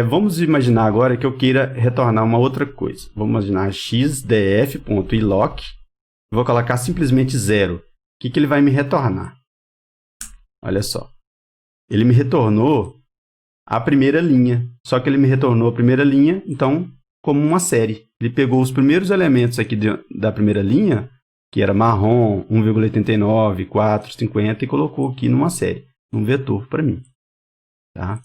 Vamos imaginar agora que eu queira retornar uma outra coisa. Vamos imaginar xdf.iloc. Vou colocar simplesmente 0. O que ele vai me retornar? Olha só. Ele me retornou a primeira linha. Só que ele me retornou a primeira linha, então, como uma série. Ele pegou os primeiros elementos aqui da primeira linha, que era marrom, 1,89, 4, 50, e colocou aqui numa série, num vetor para mim. Tá?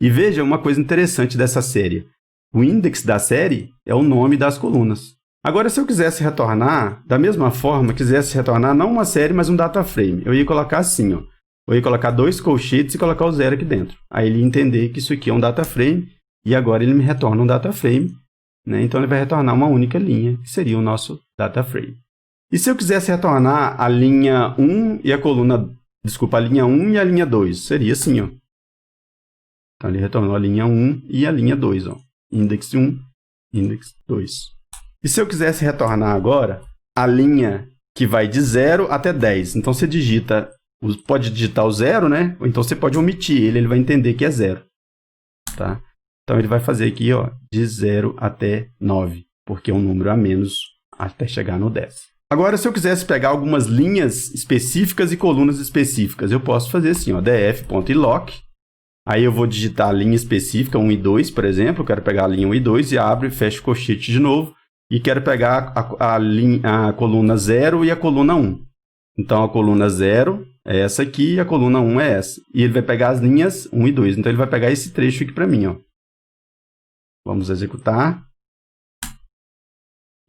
E veja uma coisa interessante dessa série. O índice da série é o nome das colunas. Agora, se eu quisesse retornar, da mesma forma, quisesse retornar não uma série, mas um data frame, eu ia colocar assim, ó. Eu ia colocar 2 colchetes e colocar o 0 aqui dentro. Aí ele ia entender que isso aqui é um data frame, e agora ele me retorna um data frame, né? Então ele vai retornar uma única linha, que seria o nosso data frame. E se eu quisesse retornar a linha 1 e a coluna, desculpa, a linha 1 e a linha 2, seria assim, ó. Então ele retornou a linha 1 e a linha 2, ó. Index 1, index 2. E se eu quisesse retornar agora a linha que vai de 0 até 10, então você pode digitar o 0, né? Ou então você pode omitir ele vai entender que é 0. Tá? Então ele vai fazer aqui, ó, de 0 até 9, porque é um número a menos até chegar no 10. Agora, se eu quisesse pegar algumas linhas específicas e colunas específicas, eu posso fazer assim, ó, df.iloc. Aí eu vou digitar a linha específica 1 e 2, por exemplo. Eu quero pegar a linha 1 e 2 e abro e fecho o colchete de novo. E quero pegar a coluna 0 e a coluna 1. Então, a coluna 0 é essa aqui e a coluna 1 é essa. E ele vai pegar as linhas 1 e 2. Então, ele vai pegar esse trecho aqui para mim, ó. Vamos executar.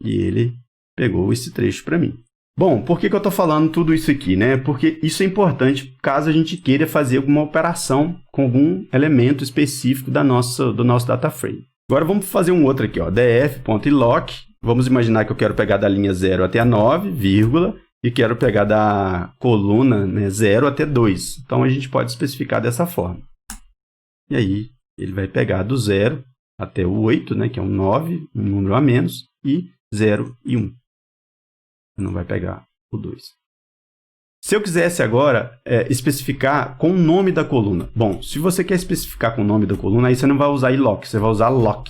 E ele pegou esse trecho para mim. Bom, por que eu estou falando tudo isso aqui, né? Porque isso é importante caso a gente queira fazer alguma operação com algum elemento específico do nosso data frame. Agora vamos fazer um outro aqui, ó, df.iloc. Vamos imaginar que eu quero pegar da linha 0 até a 9, vírgula, e quero pegar da coluna, né, 0 até 2. Então a gente pode especificar dessa forma. E aí ele vai pegar do 0 até o 8, né, que é um 9, um número a menos, e 0 e 1. Não vai pegar o 2. Se eu quisesse agora especificar com o nome da coluna. Bom, se você quer especificar com o nome da coluna, aí você não vai usar iloc, você vai usar loc.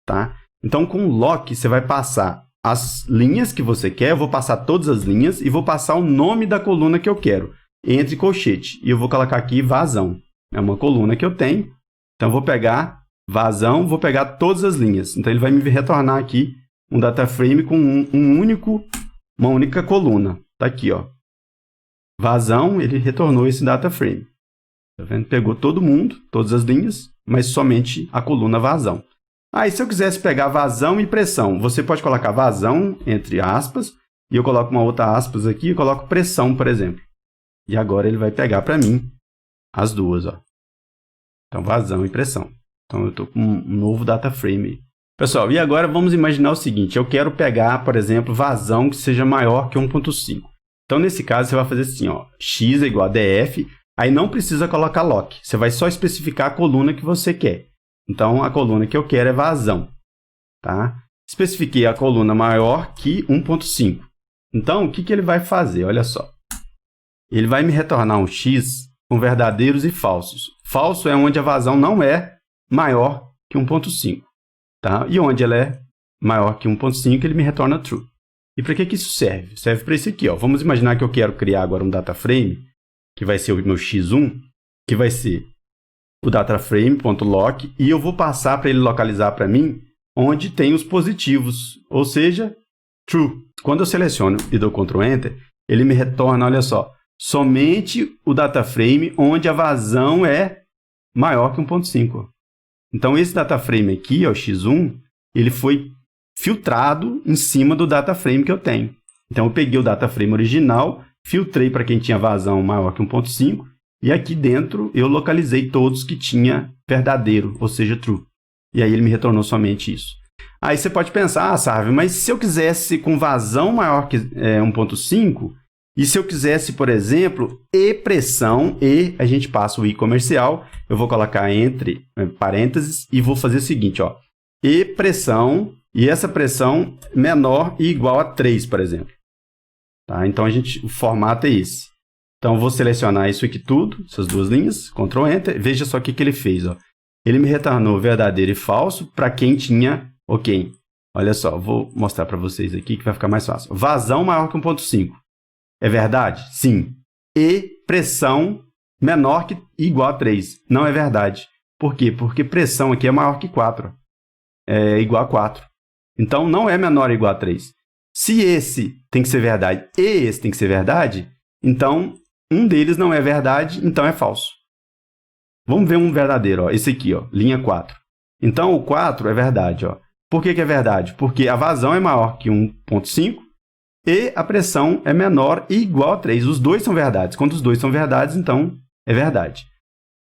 Tá? Então, com o loc, você vai passar as linhas que você quer, eu vou passar todas as linhas e vou passar o nome da coluna que eu quero, entre colchete. E eu vou colocar aqui vazão. É uma coluna que eu tenho. Então, eu vou pegar vazão, vou pegar todas as linhas. Então, ele vai me retornar aqui um data frame com uma única coluna. Está aqui, ó. Vazão, ele retornou esse data frame. Tá vendo? Pegou todo mundo, todas as linhas, mas somente a coluna vazão. E se eu quisesse pegar vazão e pressão, você pode colocar vazão, entre aspas, e eu coloco uma outra aspas aqui e coloco pressão, por exemplo. E agora ele vai pegar para mim as duas, ó. Então, vazão e pressão. Então, eu estou com um novo data frame. Pessoal, e agora vamos imaginar o seguinte, eu quero pegar, por exemplo, vazão que seja maior que 1.5. Então, nesse caso, você vai fazer assim, ó, x é igual a df, aí não precisa colocar loc, você vai só especificar a coluna que você quer. Então, a coluna que eu quero é vazão. Tá? Especifiquei a coluna maior que 1.5. Então, o que ele vai fazer? Olha só. Ele vai me retornar um x com verdadeiros e falsos. Falso é onde a vazão não é maior que 1.5. Tá? E onde ela é maior que 1.5, ele me retorna true. E para que isso serve? Serve para isso aqui. Ó. Vamos imaginar que eu quero criar agora um data frame, que vai ser o meu x1, que vai ser o dataframe.loc, e eu vou passar para ele localizar para mim onde tem os positivos, ou seja, true. Quando eu seleciono e dou Ctrl Enter, ele me retorna, olha só, somente o dataframe onde a vazão é maior que 1.5. Então, esse dataframe aqui, ó, x1, ele foi filtrado em cima do dataframe que eu tenho. Então, eu peguei o dataframe original, filtrei para quem tinha vazão maior que 1.5, e aqui dentro eu localizei todos que tinha verdadeiro, ou seja, true. E aí ele me retornou somente isso. Aí você pode pensar, Sarve, mas se eu quisesse com vazão maior que 1.5, e se eu quisesse, por exemplo, e pressão, e a gente passa o i comercial, eu vou colocar entre parênteses e vou fazer o seguinte, ó, e pressão, e essa pressão menor e igual a 3, por exemplo. Tá? Então, o formato é esse. Então, eu vou selecionar isso aqui tudo, essas duas linhas, Ctrl Enter, veja só o que ele fez. Ó. ele me retornou verdadeiro e falso para quem tinha, ok. Olha só, vou mostrar para vocês aqui que vai ficar mais fácil. Vazão maior que 1.5. É verdade? Sim. E pressão menor que igual a 3. Não é verdade. Por quê? Porque pressão aqui é maior que 4. É igual a 4. Então, não é menor ou igual a 3. Se esse tem que ser verdade e esse tem que ser verdade, então um deles não é verdade, então é falso. Vamos ver um verdadeiro. Ó. Esse aqui, ó, linha 4. Então, o 4 é verdade. Ó. Por que é verdade? Porque a vazão é maior que 1.5 e a pressão é menor e igual a 3. Os dois são verdades. Quando os dois são verdades, então é verdade.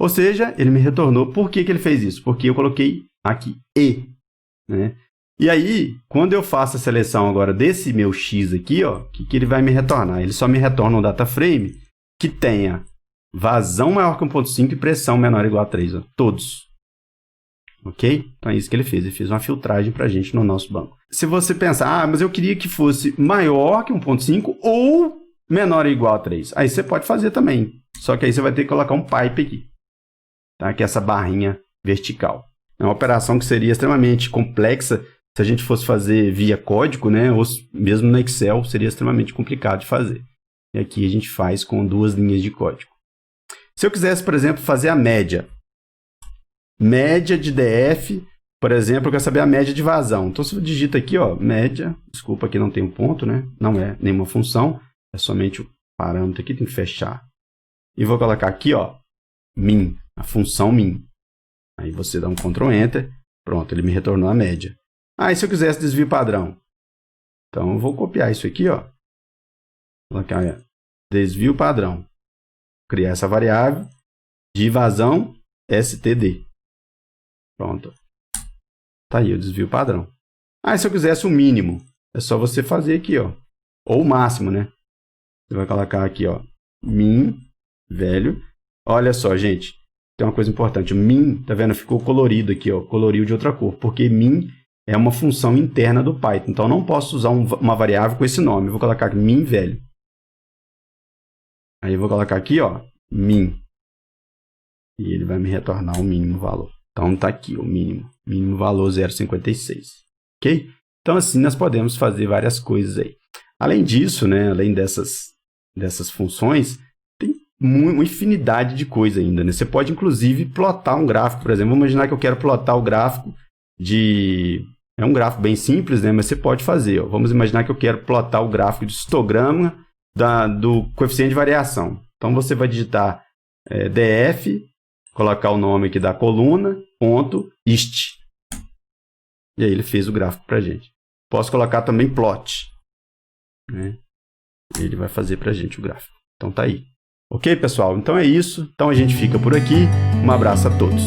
Ou seja, ele me retornou. Por que ele fez isso? Porque eu coloquei aqui E. Né? E aí, quando eu faço a seleção agora desse meu X aqui, ó, o que ele vai me retornar? Ele só me retorna um data frame que tenha vazão maior que 1.5 e pressão menor ou igual a 3. Ó, todos. Ok? Então é isso que ele fez. Ele fez uma filtragem para a gente no nosso banco. Se você pensar, mas eu queria que fosse maior que 1.5 ou menor ou igual a 3. Aí você pode fazer também. Só que aí você vai ter que colocar um pipe aqui. Tá? Que é essa barrinha vertical. É uma operação que seria extremamente complexa se a gente fosse fazer via código, né? Ou mesmo no Excel, seria extremamente complicado de fazer. E aqui a gente faz com 2 linhas de código. Se eu quisesse, por exemplo, fazer a média. Média de DF, por exemplo, eu quero saber a média de vazão. Então, se eu digito aqui, ó, média, desculpa, aqui não tem um ponto, né? Não é nenhuma função, é somente o parâmetro aqui, tem que fechar. E vou colocar aqui, ó, min, a função min. Aí você dá um Ctrl Enter, pronto, ele me retornou a média. Ah, e se eu quisesse desvio padrão? Então, eu vou copiar isso aqui, ó. Colocar desvio padrão. Criar essa variável de vazão std. Pronto. Tá aí o desvio padrão. Ah, e se eu quisesse o mínimo? É só você fazer aqui, ó. Ou o máximo, né? Você vai colocar aqui, ó. Min, velho. Olha só, gente. Tem uma coisa importante. O min, tá vendo? Ficou colorido aqui, ó. Coloriu de outra cor. Porque min é uma função interna do Python. Então, eu não posso usar uma variável com esse nome. Eu vou colocar aqui min, velho. Aí, eu vou colocar aqui, ó. Min. E ele vai me retornar o mínimo valor. Então, está aqui o mínimo. Mínimo valor 0,56. Ok? Então, assim, nós podemos fazer várias coisas aí. Além disso, né, além dessas funções, tem uma infinidade de coisa ainda. Né? Você pode, inclusive, plotar um gráfico. Por exemplo, vamos imaginar que eu quero plotar o gráfico de... É um gráfico bem simples, né? Mas você pode fazer. Ó. Vamos imaginar que eu quero plotar o gráfico de histograma do coeficiente de variação. Então, você vai digitar df, colocar o nome aqui da coluna, ponto, ist. E aí ele fez o gráfico para a gente. Posso colocar também plot. Né? Ele vai fazer para a gente o gráfico. Então tá aí. Ok, pessoal? Então é isso. Então a gente fica por aqui. Um abraço a todos.